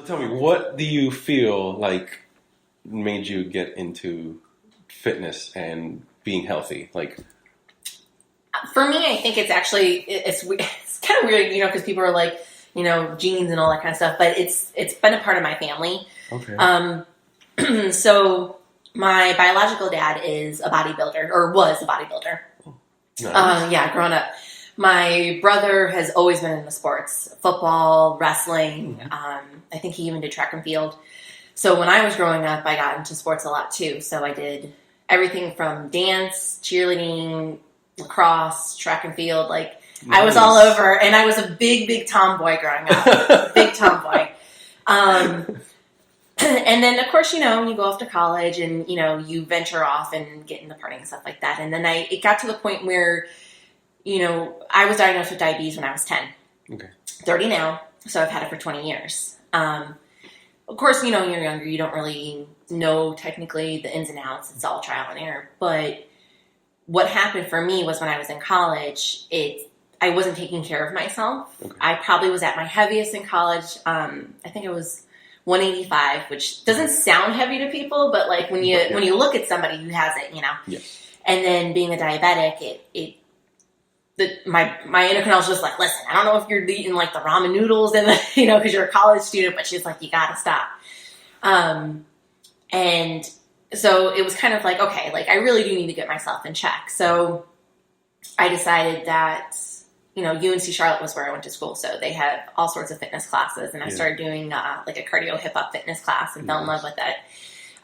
Tell me, what do you feel like made you get into fitness and being healthy? Like, for me, I think it's actually it's kind of weird, because people are like, genes and all that kind of stuff. But it's been a part of my family. okay. So my biological dad is a bodybuilder, or was a bodybuilder. Nice. Yeah, growing up. My brother has always been in the sports, football, wrestling. I think he even did track and field. So when I was growing up, I got into sports a lot too. So I did everything from dance, cheerleading, lacrosse, track and field. Like, Nice. I was all over, and I was a big tomboy growing up. Big tomboy. And then, of course, you go off to college and, you venture off and get into partying and stuff like that. And then it got to the point where, I was diagnosed with diabetes when I was 10. Okay. 30 now, so I've had it for 20 years. Of course, when you're younger, you don't really know technically the ins and outs. It's all trial and error. But what happened for me was when I was in college, I wasn't taking care of myself. Okay. I probably was at my heaviest in college. I think it was 185, which doesn't sound heavy to people, but like when you look at somebody who has it, Yes. And then being a diabetic, my endocrinologist was just like, listen, I don't know if you're eating like the ramen noodles and because you're a college student, but she's like, you gotta stop. And so it was kind of like, okay, like I really do need to get myself in check. So I decided that, UNC Charlotte was where I went to school. So they had all sorts of fitness classes, and I started doing like a cardio hip hop fitness class and fell in love with it.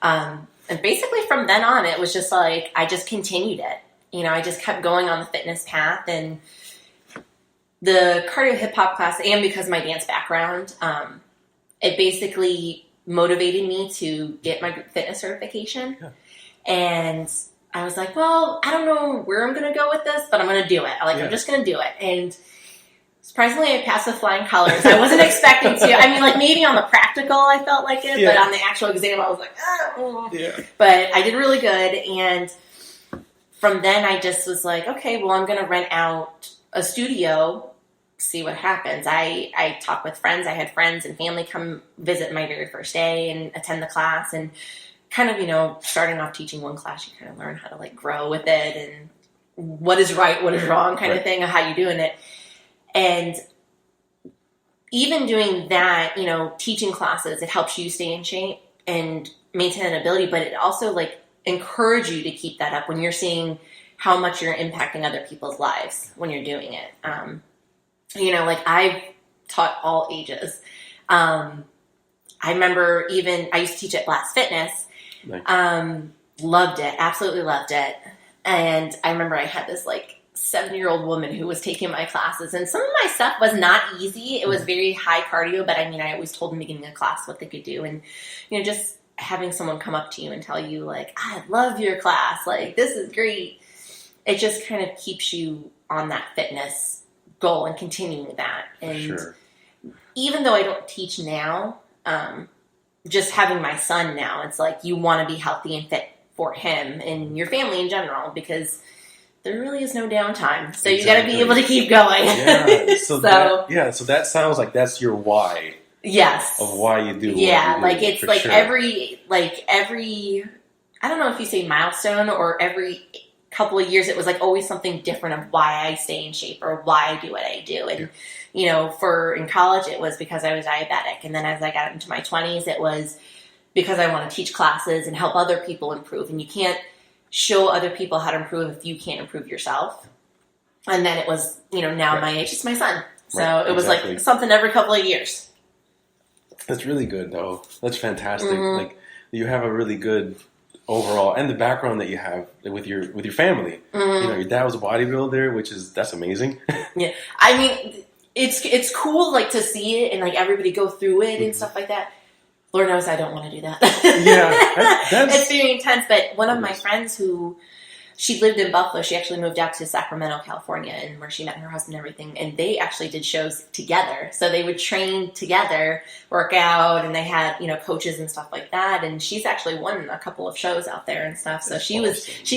And basically from then on, it was just like, I just continued it. I just kept going on the fitness path, and the cardio hip hop class, and because of my dance background, it basically motivated me to get my fitness certification. Yeah. And I was like, well, I don't know where I'm going to go with this, but I'm going to do it. I'm just going to do it. And surprisingly, I passed with flying colors. I wasn't expecting to. I mean, like maybe on the practical, I felt like it, but on the actual exam, I was like, oh. Yeah. But I did really good, and from then, I just was like, okay, well, I'm going to rent out a studio, see what happens. I talked with friends. I had friends and family come visit my very first day and attend the class. And kind of, starting off teaching one class, you kind of learn how to, like, grow with it and what is right, what is wrong kind of thing, of how you're doing it. And even doing that, teaching classes, it helps you stay in shape and maintain an ability, but it also, like, encourage you to keep that up when you're seeing how much you're impacting other people's lives when you're doing it. Like I've taught all ages. I remember I used to teach at Blast Fitness. Nice. Loved it. Absolutely loved it. And I remember I had this like 7-year-old woman who was taking my classes, and some of my stuff was not easy. It was very high cardio, but I mean, I always told them beginning of class what they could do. And, just having someone come up to you and tell you like, I love your class, like this is great. It just kind of keeps you on that fitness goal and continuing that. And even though I don't teach now, just having my son now, it's like you want to be healthy and fit for him and your family in general, because there really is no downtime. So you got to be able to keep going. Yeah. So that sounds like that's your why. Yes. Of why you do. Yeah, what you do, it's like sure. every, I don't know if you say milestone, or every couple of years, it was like always something different of why I stay in shape or why I do what I do. And, in college, it was because I was diabetic. And then as I got into my 20s, it was because I want to teach classes and help other people improve. And you can't show other people how to improve if you can't improve yourself. And then it was, now my age, it's my son. So it was like something every couple of years. That's really good, though. That's fantastic. Mm-hmm. Like, you have a really good overall, and the background that you have with your family. Mm-hmm. Your dad was a bodybuilder, that's amazing. Yeah, I mean, it's cool like to see it and like everybody go through it and stuff like that. Lord knows I don't want to do that. Yeah, it's very intense. But one of my friends she lived in Buffalo. She actually moved out to Sacramento, California, and where she met her husband and everything. And they actually did shows together. So they would train together, work out, and they had, coaches and stuff like that. And she's actually won a couple of shows out there and stuff. So she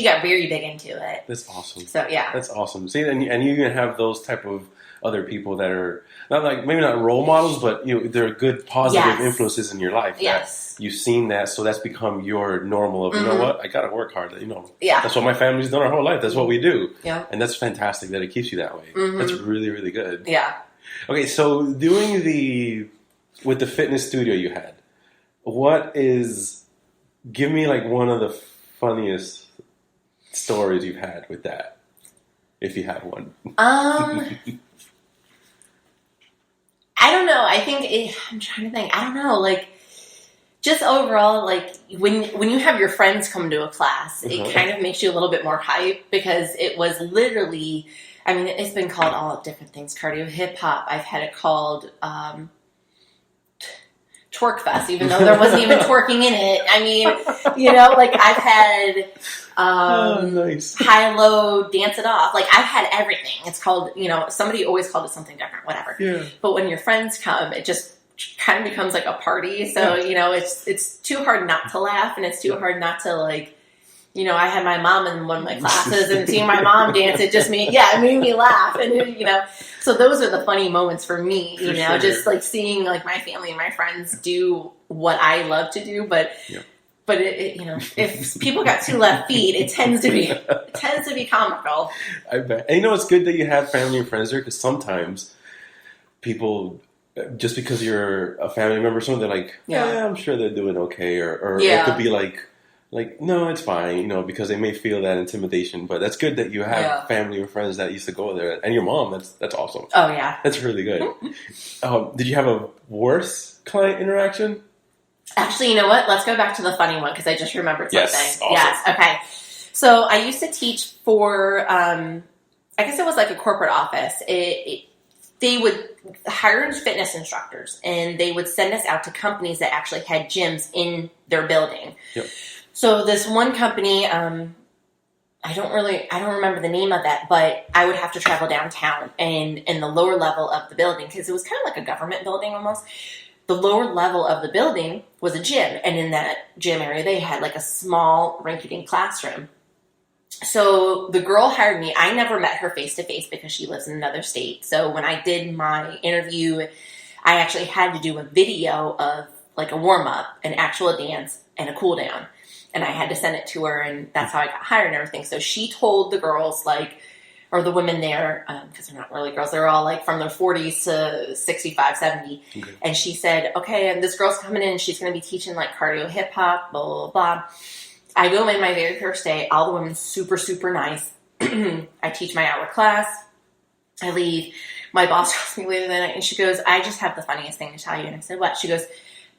got very big into it. That's awesome. So yeah. That's awesome. See, and you even have those type of other people that are not like maybe not role models, but they're good positive influences in your life. Yes. That you've seen that, so that's become your normal of, you know what, I got to work hard. Yeah. That's what my family's done our whole life. That's what we do. Yeah. And that's fantastic that it keeps you that way. That's really, really good. Yeah. Okay, so with the fitness studio you had, give me like one of the funniest stories you've had with that, if you have one. I don't know. I'm trying to think. I don't know. Like, just overall, like when you have your friends come to a class, it kind of makes you a little bit more hype because it was literally, I mean, it's been called all different things. Cardio hip hop. I've had it called Twerk Fest, even though there wasn't even twerking in it. I mean, like I've had nice. high-low, dance it off. Like I've had everything. It's called, somebody always called it something different, whatever. Yeah. But when your friends come, it just kind of becomes like a party. So, it's too hard not to laugh, and it's too hard not to like, I had my mom in one of my classes, and seeing my mom dance, it made me laugh. And, so those are the funny moments for me, just like seeing like my family and my friends do what I love to do. But if people got two left feet, it tends to be comical. I bet. And it's good that you have family and friends there, because sometimes people, just because you're a family member, they're like, yeah, I'm sure they're doing okay, or it could be like, no, it's fine, because they may feel that intimidation. But that's good that you have family and friends that used to go there, and your mom. That's awesome. Oh yeah, that's really good. Did you have a worse client interaction? Actually, you know what? Let's go back to the funny one because I just remembered something. Yes, awesome. Yes. Okay. So I used to teach for, I guess it was like a corporate office. They would hire fitness instructors, and they would send us out to companies that actually had gyms in their building. Yep. So this one company, I don't remember the name of that, but I would have to travel downtown and in the lower level of the building, because it was kind of like a government building almost. The lower level of the building was a gym, and in that gym area, they had like a small rinky-dink classroom. So the girl hired me. I never met her face-to-face because she lives in another state. So when I did my interview, I actually had to do a video of like a warm-up, an actual dance, and a cool-down. And I had to send it to her, and that's how I got hired and everything. So she told the girls, or the women there, because they're not really girls, they're all like from their 40s to 65, 70. Okay. And she said, okay, and this girl's coming in, she's going to be teaching like cardio hip hop, blah, blah, blah. I go in my very first day, all the women super, super nice. I teach my hour class. I leave. My boss calls me later that night, and she goes, I just have the funniest thing to tell you. And I said, what? She goes,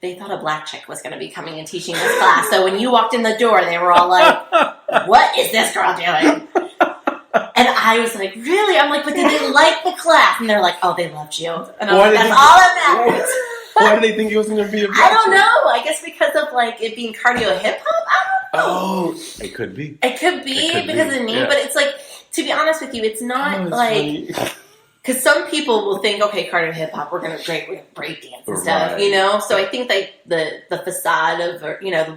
they thought a black chick was going to be coming and teaching this class. So when you walked in the door, they were all like, what is this girl doing? And I was like, really? I'm like, but did they like the class? And they're like, oh, they loved you. And I was like, that's all that matters. Why did they think it was going to be a black I don't know. I guess because of like it being cardio hip hop. I don't know. Oh, it could be. It could be because of the name, but it's like, to be honest with you, it's not like, because some people will think, okay, cardio hip hop, we're gonna break dance and stuff, So I think like the facade of,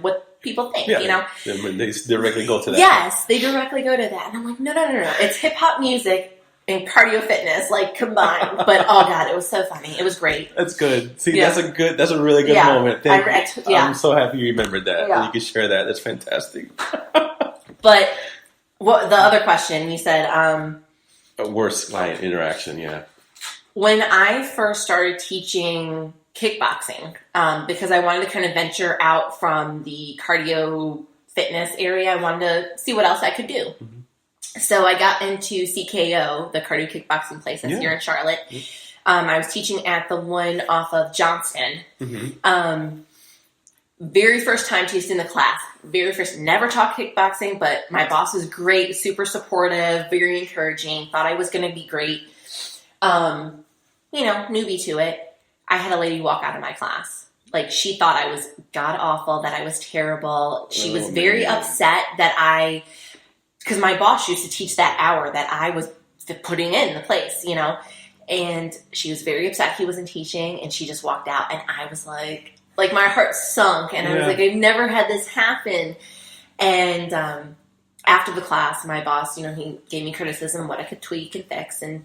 what people think, They directly go to that. Yes, they directly go to that, and I'm like, no, it's hip hop music and cardio fitness like combined. But oh god, it was so funny. It was great. That's good. See, that's a really good moment. I'm so happy you remembered that. And you can share that. That's fantastic. But what the other question you said? A worst client interaction, When I first started teaching kickboxing, because I wanted to kind of venture out from the cardio fitness area, I wanted to see what else I could do. Mm-hmm. So I got into CKO, the cardio kickboxing place that's here in Charlotte. Mm-hmm. I was teaching at the one off of Johnston. Mm-hmm. Very first time teaching the class. Never taught kickboxing, but my boss was great, super supportive, very encouraging, thought I was going to be great. Newbie to it. I had a lady walk out of my class. Like, she thought I was god-awful, that I was terrible. She was very upset that because my boss used to teach that hour that I was putting in the place, and she was very upset he wasn't teaching, and she just walked out, and I was like my heart sunk, and I was like, I've never had this happen. And after the class, my boss, he gave me criticism of what I could tweak and fix, and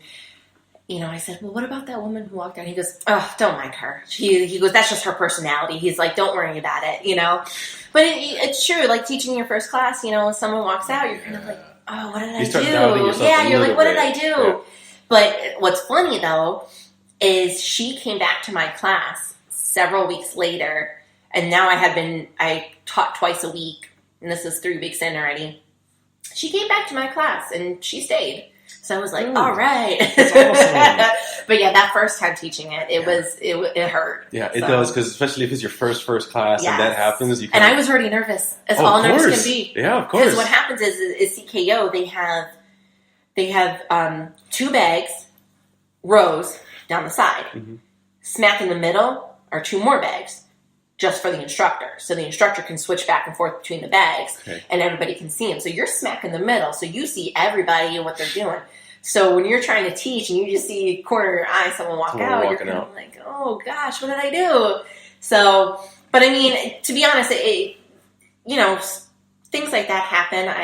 I said, well, what about that woman who walked out? He goes, oh, don't mind her. He goes, that's just her personality. He's like, don't worry about it, But it's true. Like teaching your first class, when someone walks out, you're kind of like, oh, what did I do? Yeah, you're like, what did I do? Yeah. But what's funny, though, is she came back to my class several weeks later, and now I taught twice a week, and this is 3 weeks in already. She came back to my class, and she stayed. So I was like, all right. That's awesome. But yeah, that first time teaching it hurt. Yeah, it does, because especially if it's your first class and that happens. And I was already nervous, as all nervous can be. Yeah, of course. Because what happens is CKO, they have 2 bags, rows down the side. Mm-hmm. Smack in the middle are 2 more bags, just for the instructor. So the instructor can switch back and forth between the bags, and everybody can see them. So you're smack in the middle, so you see everybody and what they're doing. So when you're trying to teach and you just see corner of your eye someone walk out, you're kind of like, oh gosh, what did I do? So, but I mean, to be honest, things like that happen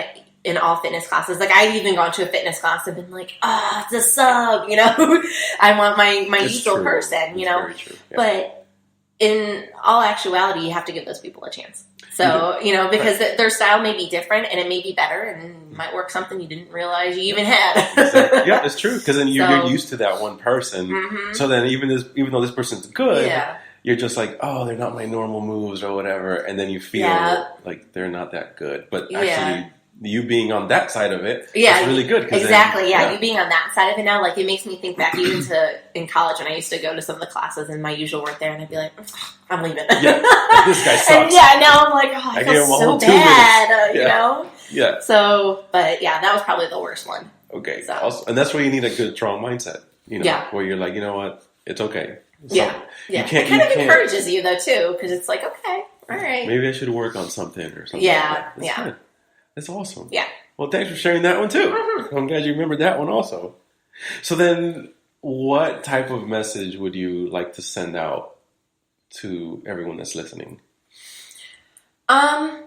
in all fitness classes. Like I've even gone to a fitness class and been like, it's a sub, I want my equal person, Very true. Yeah. But in all actuality, you have to give those people a chance. So, because their style may be different and it may be better and might work something you didn't realize you even had. Exactly. Yeah, it's true. Because then you're used to that one person. Mm-hmm. So then even though this person's good, you're just like, oh, they're not my normal moves or whatever. And then you feel like they're not that good. But actually, you being on that side of it is really good. Exactly, you being on that side of it now, like it makes me think back even to in college when I used to go to some of the classes and my usual work there and I'd be like, I'm leaving. Yeah, like, this guy sucks. And now I'm like, I feel so bad, Yeah. So, but that was probably the worst one. Okay, so. Also, and that's where you need a good, strong mindset, where you're like, you know what, it's okay. So it kind of encourages you though too, because it's like, okay, all right. Maybe I should work on something or something. Yeah, like that. Good. That's awesome. Yeah. Well, thanks for sharing that one too. Mm-hmm. I'm glad you remembered that one also. So then, what type of message would you like to send out to everyone that's listening? I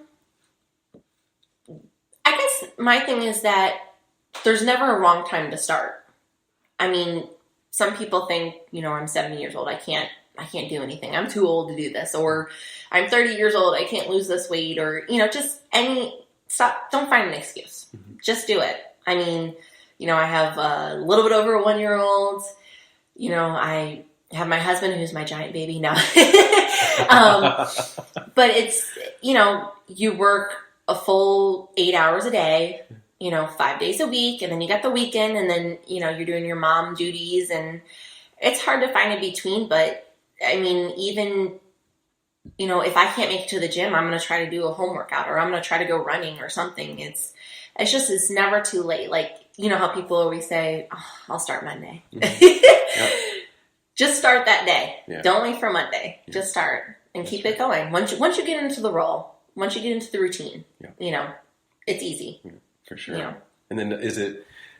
guess my thing is that there's never a wrong time to start. I mean, some people think, I'm 70 years old. I can't do anything. I'm too old to do this. Or I'm 30 years old. I can't lose this weight. Or, just stop. Don't find an excuse. Mm-hmm. Just do it. I mean, I have a little bit over a 1-year-old. I have my husband who's my giant baby now. But it's, you work a full 8 hours a day, 5 days a week. And then you got the weekend and then, you're doing your mom duties and it's hard to find in between. But I mean, even if I can't make it to the gym, I'm going to try to do a home workout or I'm going to try to go running or something. It's never too late. Like, how people always say, I'll start Monday. Mm-hmm. Yep. Just start that day. Yeah. Don't wait for Monday. Yeah. Just start and keep it going. Once you get into the role, once you get into the routine, it's easy. Yeah, for sure. And then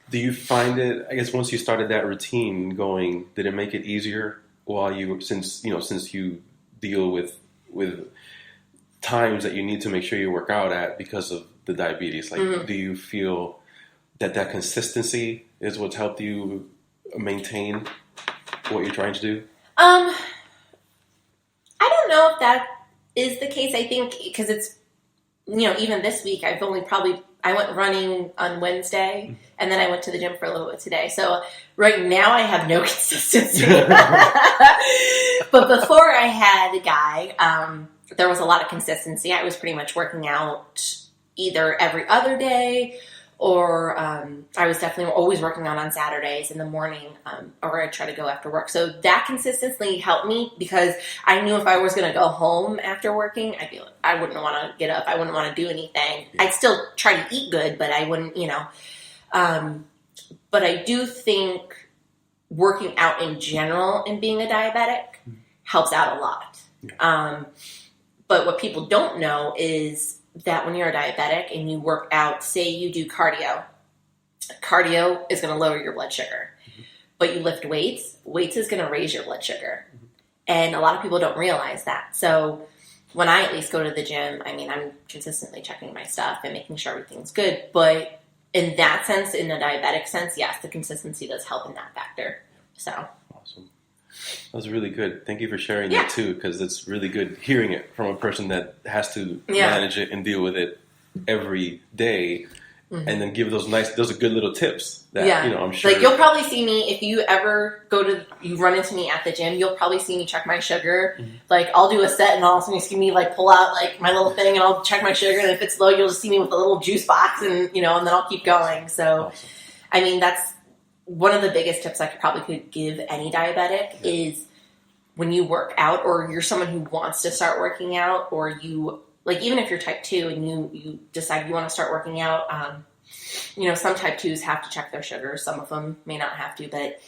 do you find it, I guess once you started that routine going, did it make it easier since you deal with times that you need to make sure you work out at because of the diabetes? Like, mm-hmm. Do you feel that consistency is what's helped you maintain what you're trying to do? I don't know if that is the case. I think because it's, even this week, I went running on Wednesday and then I went to the gym for a little bit today. So right now I have no consistency. But before I had a guy, there was a lot of consistency. I was pretty much working out either every other day or I was definitely always working out on Saturdays in the morning or I try to go after work. So that consistency helped me because I knew if I was going to go home after working, I wouldn't want to get up. I wouldn't want to do anything. Yeah. I'd still try to eat good, but I wouldn't, but I do think working out in general and being a diabetic helps out a lot. Yeah. But what people don't know is that when you're a diabetic and you work out, say you do cardio is going to lower your blood sugar. Mm-hmm. But you lift weights is going to raise your blood sugar. Mm-hmm. And a lot of people don't realize that. So when I at least go to the gym, I mean, I'm consistently checking my stuff and making sure everything's good. But in that sense, in the diabetic sense, yes, the consistency does help in that factor. So awesome. That was really good. Thank you for sharing that too, because it's really good hearing it from a person that has to manage it and deal with it every day. And then give those are good little tips that, I'm sure. Like, you'll probably see me, if you ever you run into me at the gym, you'll probably see me check my sugar. Like, I'll do a set and all of a sudden you see me, like, pull out, like, my little thing and I'll check my sugar. And if it's low, you'll just see me with a little juice box and, and then I'll keep going. So, awesome. I mean, that's one of the biggest tips I could give any diabetic is when you work out or you're someone who wants to start working out, or you, like, even if you're type 2 and you decide you want to start working out, some type 2s have to check their sugar. Some of them may not have to, but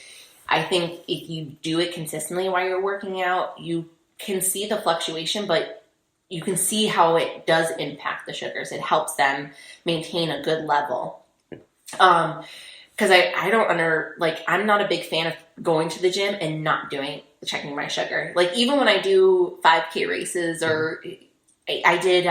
I think if you do it consistently while you're working out, you can see the fluctuation, but you can see how it does impact the sugars. It helps them maintain a good level. Because I'm not a big fan of going to the gym and not checking my sugar. Like, even when I do 5K races, or I did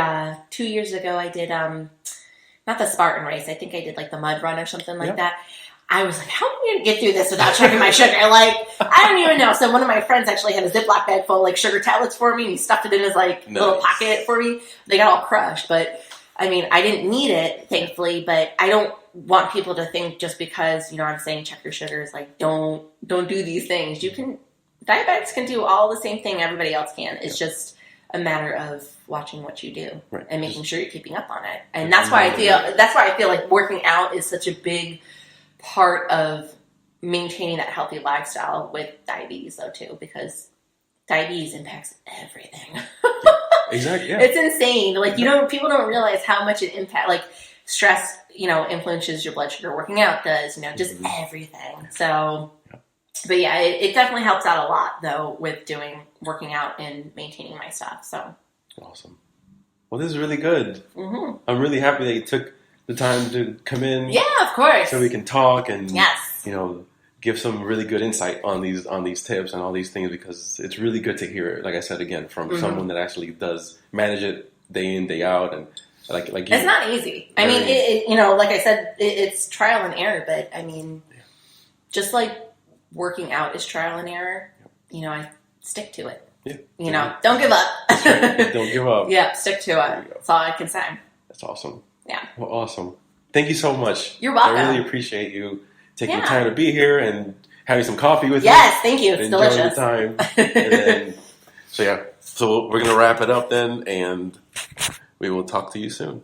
2 years ago, I did not the Spartan race. I think I did like the mud run or something like that. I was like, how am I going to get through this without checking my sugar? Like, I don't even know. So one of my friends actually had a Ziploc bag full of like sugar tablets for me, and he stuffed it in his little pocket for me. They got all crushed, but I mean, I didn't need it, thankfully, but I don't want people to think just because, I'm saying check your sugars, like, don't do these things. Diabetics can do all the same thing everybody else can. It's just a matter of watching what you do and making sure you're keeping up on it. And that's why I feel like working out is such a big part of maintaining that healthy lifestyle with diabetes, though, too, because diabetes impacts everything. Exactly. Yeah. It's insane. Like, people don't realize how much it impacts, like, stress, influences your blood sugar. Working out does, just everything. So, but yeah, it definitely helps out a lot, though, with working out and maintaining my stuff. So awesome. Well, this is really good. I'm really happy that you took the time to come in. Yeah, of course. So we can talk and give some really good insight on these tips and all these things, because it's really good to hear it. Like I said again, from someone that actually does manage it day in, day out, and like it's not easy. I mean, like I said, it's trial and error. But I mean, just like working out is trial and error. I stick to it. Yeah. Don't give up. Right. Don't give up. Yeah, stick to it. That's all I can say. That's awesome. Yeah. Well, awesome. Thank you so much. You're welcome. I really appreciate you taking the time to be here and having some coffee with me. Yes, thank you. It's delicious. The time. And then, so we're going to wrap it up then, and we will talk to you soon.